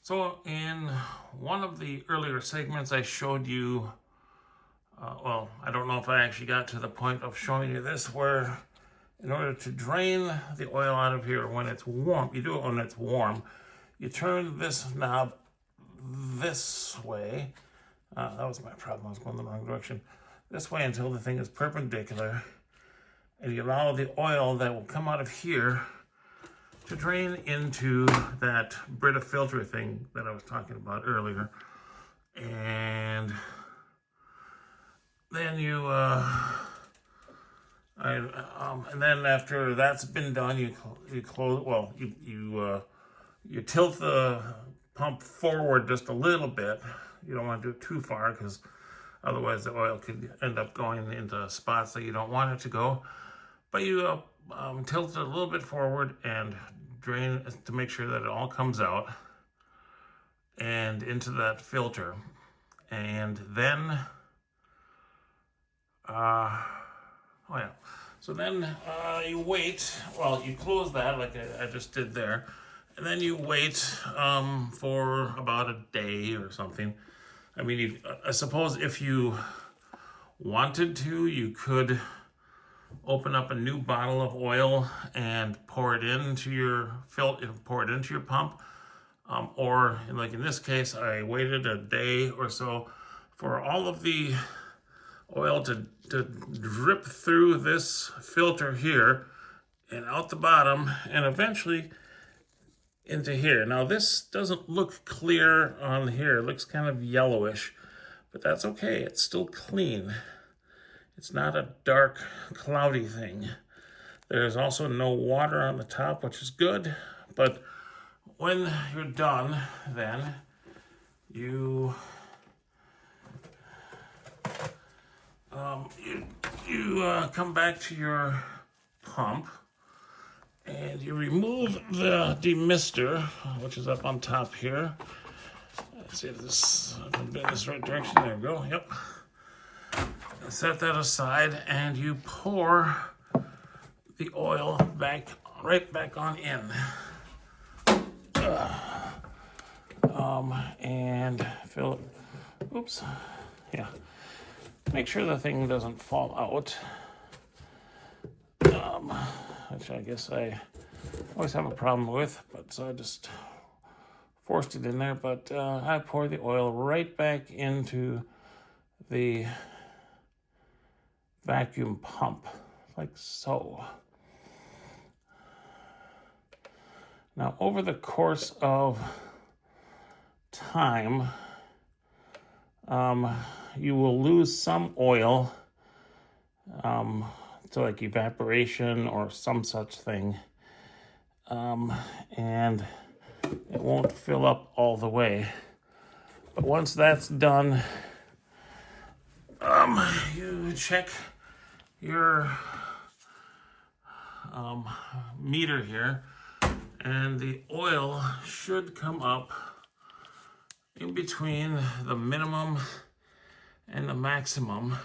So in one of the earlier segments, I showed you, well, I don't know if I actually got to the point of showing you this, where in order to drain the oil out of here when it's warm, you do it when it's warm, you turn this knob this way. That was my problem, I was going the wrong direction. This way until the thing is perpendicular, and you allow the oil that will come out of here to drain into that Brita filter thing that I was talking about earlier. And then you, and then after that's been done, you close. Well, you tilt the pump forward just a little bit. You don't want to do it too far because otherwise the oil could end up going into spots that you don't want it to go. But you tilt it a little bit forward and drain to make sure that it all comes out and into that filter. And then, so then you wait. Well, you close that like I just did there. And then you wait for about a day or something. I mean, I suppose if you wanted to, you could open up a new bottle of oil and pour it into your pump. Or like in this case, I waited a day or so for all of the oil to drip through this filter here and out the bottom and eventually into here. Now this doesn't look clear on here. It looks kind of yellowish, but that's okay. It's still clean. It's not a dark, cloudy thing. There's also no water on the top, which is good. But when you're done, then you come back to your pump and you remove the demister, which is up on top here. Let's see if I can bend this right direction. There we go. Yep. Set that aside and you pour the oil right back on in. And fill it. Oops. Yeah. Make sure the thing doesn't fall out. Which I guess I always have a problem with, but so I just forced it in there. But I pour the oil right back into the vacuum pump, like so. Now, over the course of time, you will lose some oil to like evaporation or some such thing, and it won't fill up all the way. But once that's done, you check your meter here, and the oil should come up in between the minimum and the maximum.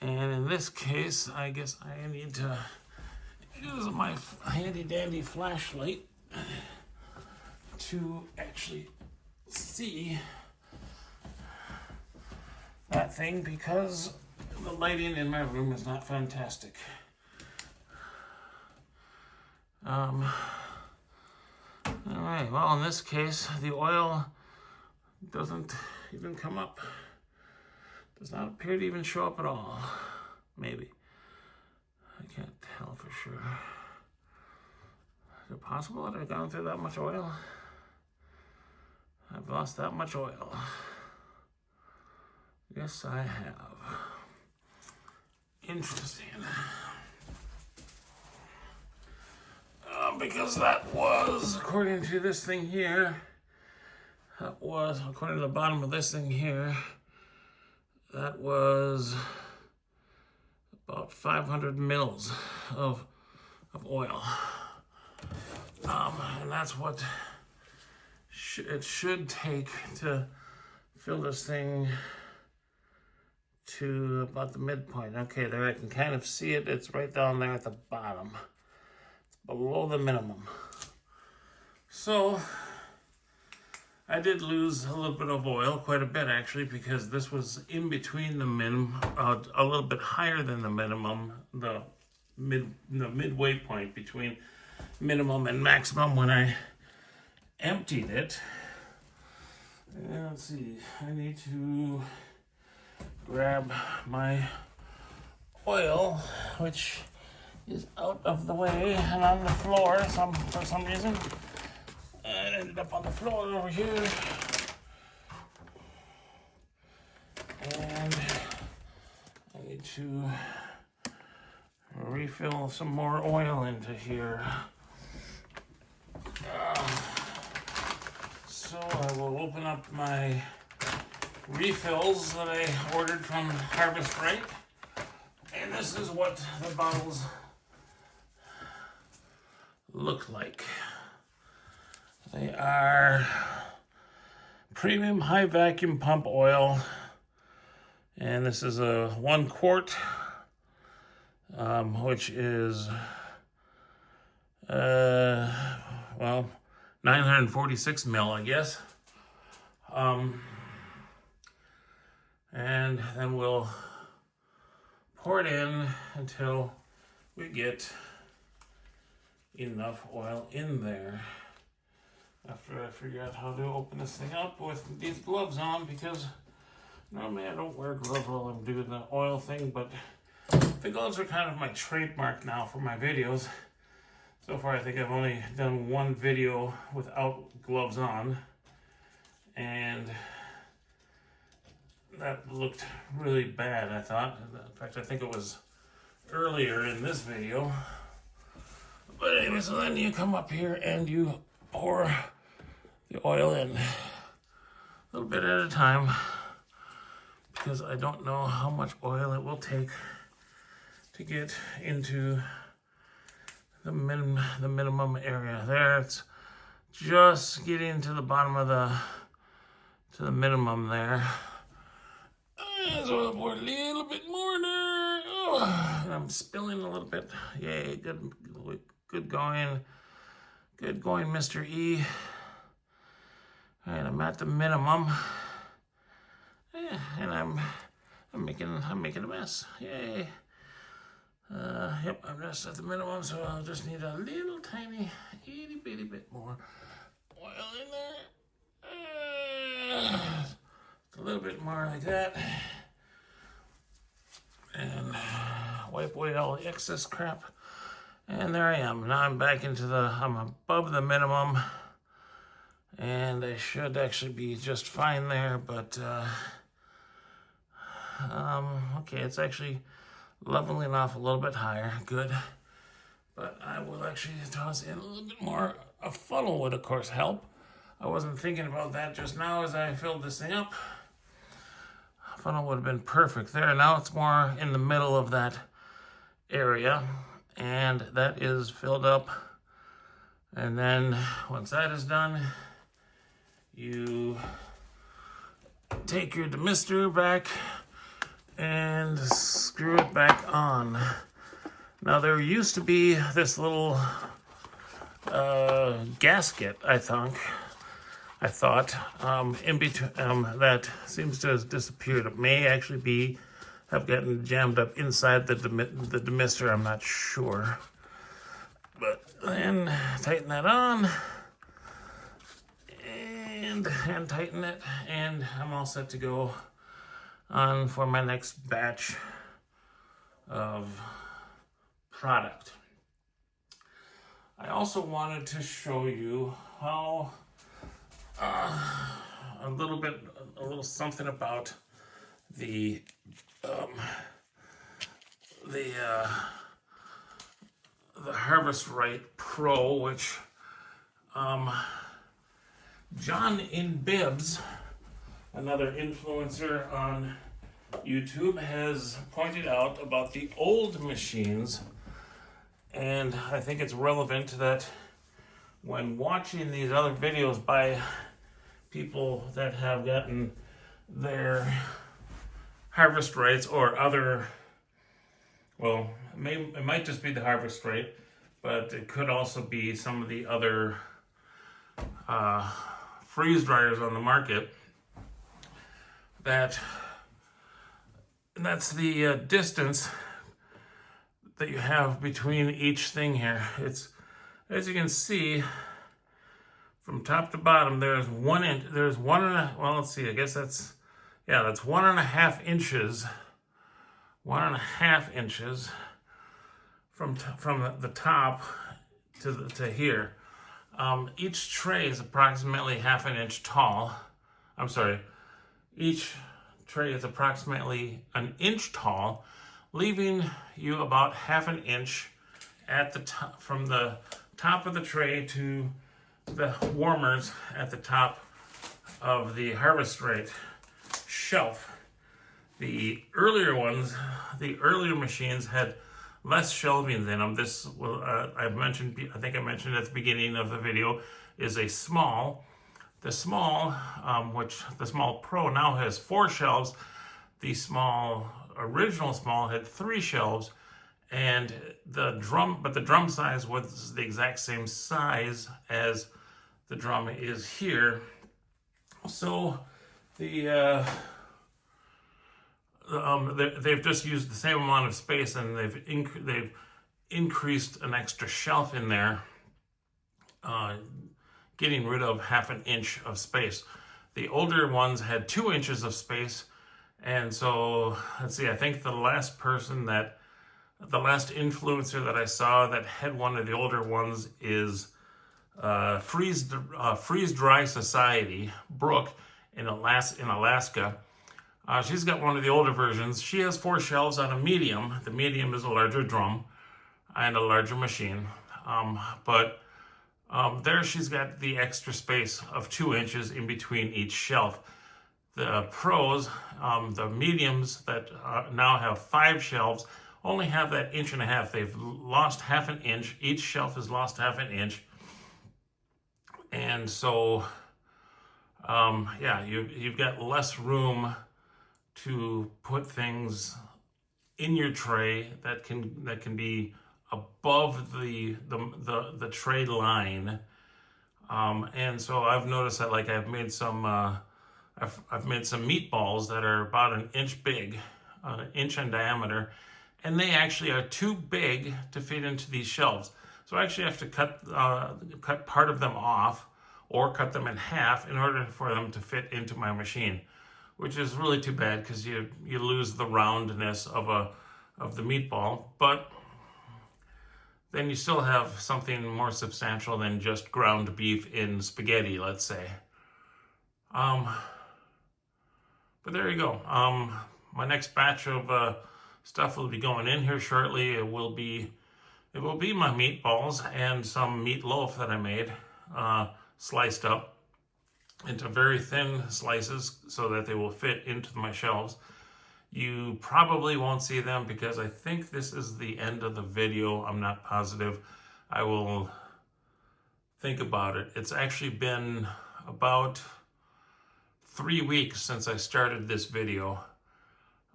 And in this case, I guess I need to use my handy dandy flashlight to actually see that thing, because the lighting in my room is not fantastic. All right, well, in this case, the oil doesn't even come up. Does not appear to even show up at all. Maybe. I can't tell for sure. Is it possible that I've gone through that much oil? I've lost that much oil. Yes, I have. Interesting. Because that was, according to this thing here, according to the bottom of this thing here, that was about 500 mils of oil. And that's what it should take to fill this thing to about the midpoint. Okay, there I can kind of see it. It's right down there at the bottom. It's below the minimum. So I did lose a little bit of oil, quite a bit actually, because this was in between the minimum, a little bit higher than the minimum, the midway point between minimum and maximum when I emptied it. And let's see, I need to grab my oil, which is out of the way and on the floor for some reason. It ended up on the floor over here. And I need to refill some more oil into here. So I will open up my refills that I ordered from Harvest Right. And this is what the bottles look like. They are premium high vacuum pump oil, and this is a 1 quart, which is well, 946 mil, I guess. And then we'll pour it in until we get enough oil in there. After I figure out how to open this thing up with these gloves on, because normally I don't wear gloves while I'm doing the oil thing, but the gloves are kind of my trademark now for my videos. So far I think I've only done one video without gloves on, and that looked really bad, I thought. In fact, I think it was earlier in this video. But anyway, so then you come up here and you pour the oil in a little bit at a time, because I don't know how much oil it will take to get into the minimum area. There, it's just getting to the bottom of the minimum there. So I'll pour a little bit more there. Oh, and I'm spilling a little bit. Yay, good going. Good going, Mr. E. All right, I'm at the minimum. Yeah, and I'm making a mess. Yay. Yep, I'm just at the minimum, so I'll just need a little tiny, itty bitty bit more oil in there. A little bit more like that. And wipe away all the excess crap. And there I am. Now I'm back into I'm above the minimum. And I should actually be just fine there, but okay, it's actually leveling off a little bit higher. Good. But I will actually toss in a little bit more. A funnel would, of course, help. I wasn't thinking about that just now as I filled this thing up. A funnel would have been perfect there. Now it's more in the middle of that area, and that is filled up. And then once that is done, you take your demister back and screw it back on. Now there used to be this little gasket, I thought, in between, that seems to have disappeared. It may actually have gotten jammed up inside the demister, I'm not sure. But then tighten that on and tighten it, and I'm all set to go on for my next batch of product. I also wanted to show you how a little something about the Harvest Right Pro, which John in Bibbs, another influencer on YouTube, has pointed out about the old machines, and I think it's relevant that when watching these other videos by people that have gotten their Harvest Rights or other, well, it might just be the Harvest Right, but it could also be some of the other freeze dryers on the market that's the distance that you have between each thing here. It's, as you can see, from top to bottom, there's 1 inch, there's 1.5, well, let's see, I guess that's 1.5 inches, 1.5 inches from the top to here. Each tray is approximately 1/2 inch tall. I'm sorry, each tray is approximately 1 inch tall, leaving you about 1/2 inch at the top, from the top of the tray to the warmers at the top of the harvest rate shelf. The earlier ones, the earlier machines had less shelving in them. This will, I think I mentioned at the beginning of the video, is a small. The small, which the small Pro now has 4 shelves. The small, original small had 3 shelves, and the drum size was the exact same size as the drum is here. So they've just used the same amount of space, and they've increased an extra shelf in there, getting rid of 1/2 inch of space. The older ones had 2 inches of space, and so let's see. I think the last influencer that I saw that had one of the older ones is Freeze Dry Society, Brooke in Alaska. She's got one of the older versions. She has 4 shelves on a medium. The medium is a larger drum and a larger machine. There she's got the extra space of 2 inches in between each shelf. The Pros, the mediums that now have 5 shelves, only have that 1.5 inches. They've lost 1/2 inch. Each shelf has lost 1/2 inch. And so, you've got less room to put things in your tray that can be above the tray line. And so I've noticed that, like, I've made some meatballs that are about 1 inch big, 1 inch in diameter, and they actually are too big to fit into these shelves. So I actually have to cut part of them off, or cut them in half, in order for them to fit into my machine, which is really too bad, because you lose the roundness of the meatball. But then you still have something more substantial than just ground beef in spaghetti, let's say. But there you go. My next batch of stuff will be going in here shortly. It will be my meatballs and some meatloaf that I made, sliced up into very thin slices so that they will fit into my shelves. You probably won't see them because I think this is the end of the video. I'm not positive. I will think about it. It's actually been about 3 weeks since I started this video.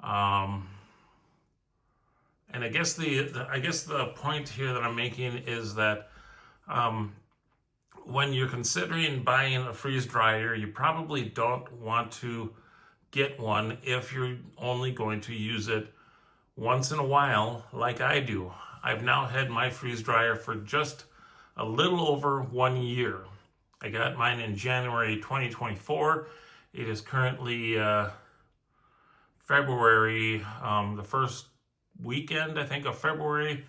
And I guess the point here that I'm making is that when you're considering buying a freeze dryer, you probably don't want to get one if you're only going to use it once in a while, like I do. I've now had my freeze dryer for just a little over 1 year. I got mine in January 2024. It is currently February, the first weekend, I think, of February.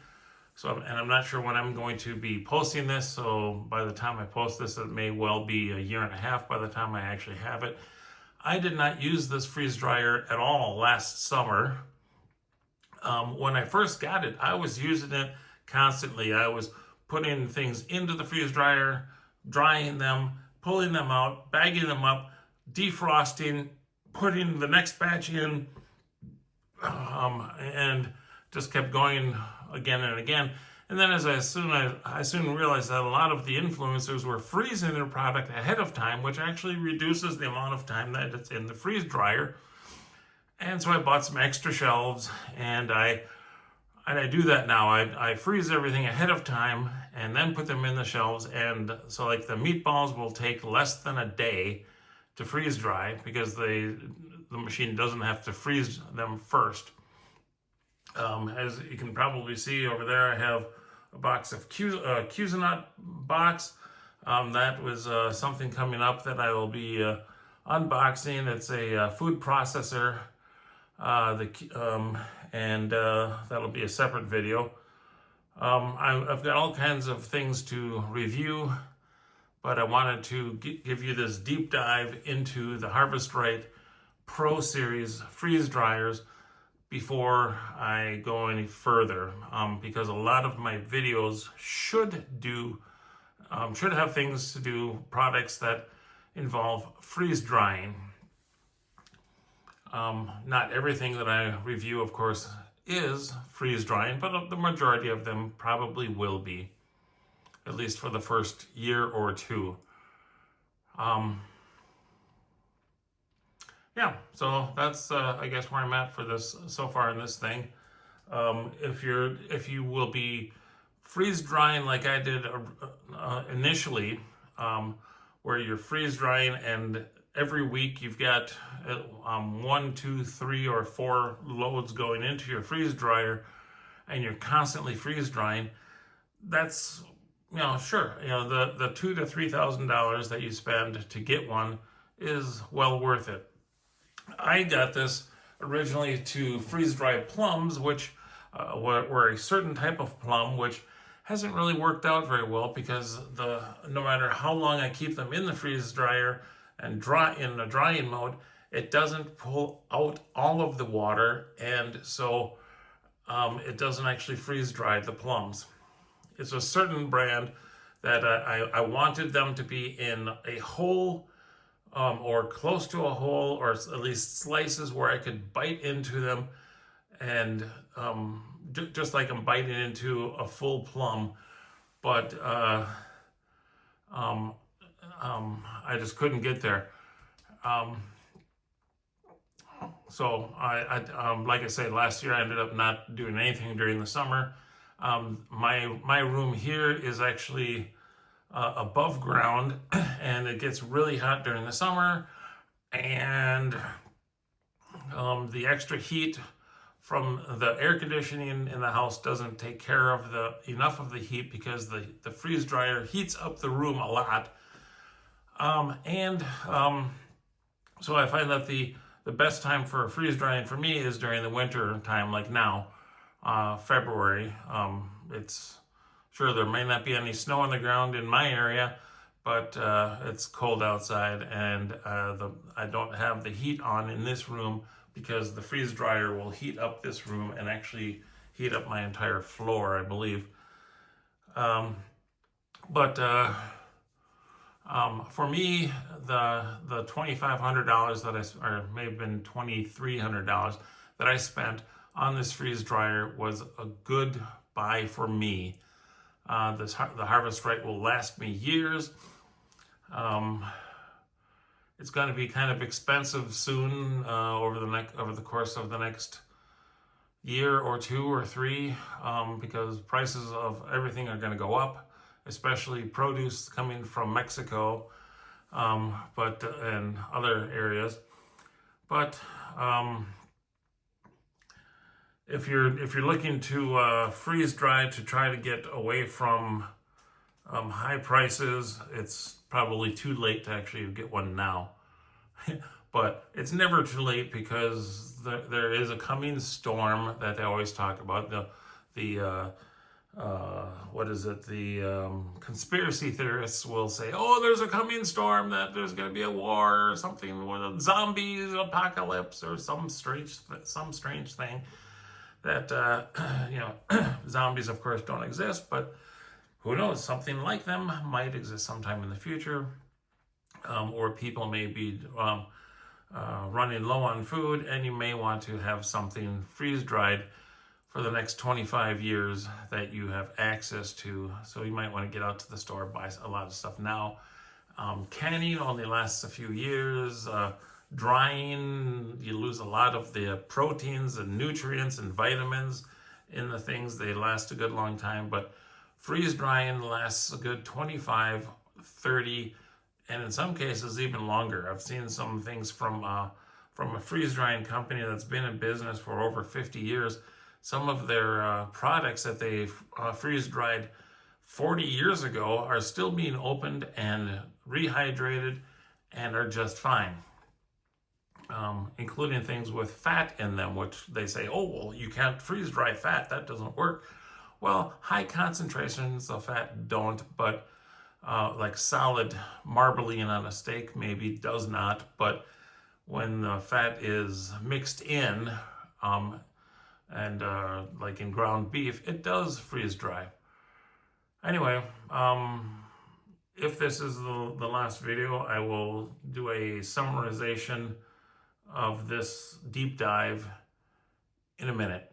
So, and I'm not sure when I'm going to be posting this. So by the time I post this, it may well be 1.5 years by the time I actually have it. I did not use this freeze dryer at all last summer. When I first got it, I was using it constantly. I was putting things into the freeze dryer, drying them, pulling them out, bagging them up, defrosting, putting the next batch in, and just kept going again and again. And then I soon realized that a lot of the influencers were freezing their product ahead of time, which actually reduces the amount of time that it's in the freeze dryer. And so I bought some extra shelves, and I And I do that now. I freeze everything ahead of time and then put them in the shelves. And so like the meatballs will take less than a day to freeze dry because the machine doesn't have to freeze them first. As you can probably see over there, I have a box of Cuisinart box. That was something coming up that I will be unboxing. It's a food processor, and that'll be a separate video. I've got all kinds of things to review, but I wanted to give you this deep dive into the Harvest Right Pro Series freeze dryers before I go any further, because a lot of my videos should have things to do, products that involve freeze drying. Not everything that I review, of course, is freeze drying, but the majority of them probably will be, at least for the first year or two. Yeah, so that's I guess where I'm at for this so far in this thing. If you will be freeze drying like I did initially, where you're freeze drying and every week you've got 1, 2, 3, or 4 loads going into your freeze dryer, and you're constantly freeze drying, that's, sure, the $2,000 to $3,000 that you spend to get one is well worth it. I got this originally to freeze dry plums, which were a certain type of plum, which hasn't really worked out very well because no matter how long I keep them in the freeze dryer and in the drying mode, it doesn't pull out all of the water, and so it doesn't actually freeze dry the plums. It's a certain brand that I wanted them to be in a hole, or close to a hole, or at least slices where I could bite into them, and just like I'm biting into a full plum, but I just couldn't get there. So like I said, last year I ended up not doing anything during the summer. My room here is actually above ground, and it gets really hot during the summer, and the extra heat from the air conditioning in the house doesn't take care of enough of the heat, because the freeze dryer heats up the room a lot. So I find that the best time for freeze drying for me is during the winter time, like now, February. It's sure there may not be any snow on the ground in my area, but it's cold outside, and I don't have the heat on in this room because the freeze dryer will heat up this room and actually heat up my entire floor, I believe. For me, the $2,500 or may have been $2,300 that I spent on this freeze dryer was a good buy for me. The Harvest Right will last me years. It's going to be kind of expensive soon, over the course of the next year or 2 or 3, because prices of everything are going to go up, especially produce coming from Mexico, and other areas. But if you're looking to freeze dry to try to get away from high prices, it's probably too late to actually get one now. But it's never too late, because there is a coming storm that they always talk about. The conspiracy theorists will say, oh, there's a coming storm, that there's going to be a war or something, with a zombies apocalypse or some strange thing that, zombies of course don't exist, but who knows, something like them might exist sometime in the future, or people may be running low on food, and you may want to have something freeze-dried for the next 25 years that you have access to. So you might want to get out to the store, buy a lot of stuff now. Canning only lasts a few years. Drying, you lose a lot of the proteins and nutrients and vitamins in the things. They last a good long time, but freeze drying lasts a good 25, 30, and in some cases even longer. I've seen some things from a freeze drying company that's been in business for over 50 years. Some of their products that they freeze dried 40 years ago are still being opened and rehydrated and are just fine. Including things with fat in them, which they say, oh, well, you can't freeze dry fat, that doesn't work. Well, high concentrations of fat don't, but like solid marbling on a steak maybe does not, but when the fat is mixed in, and like in ground beef, it does freeze dry. Anyway, if this is the last video, I will do a summarization of this deep dive in a minute.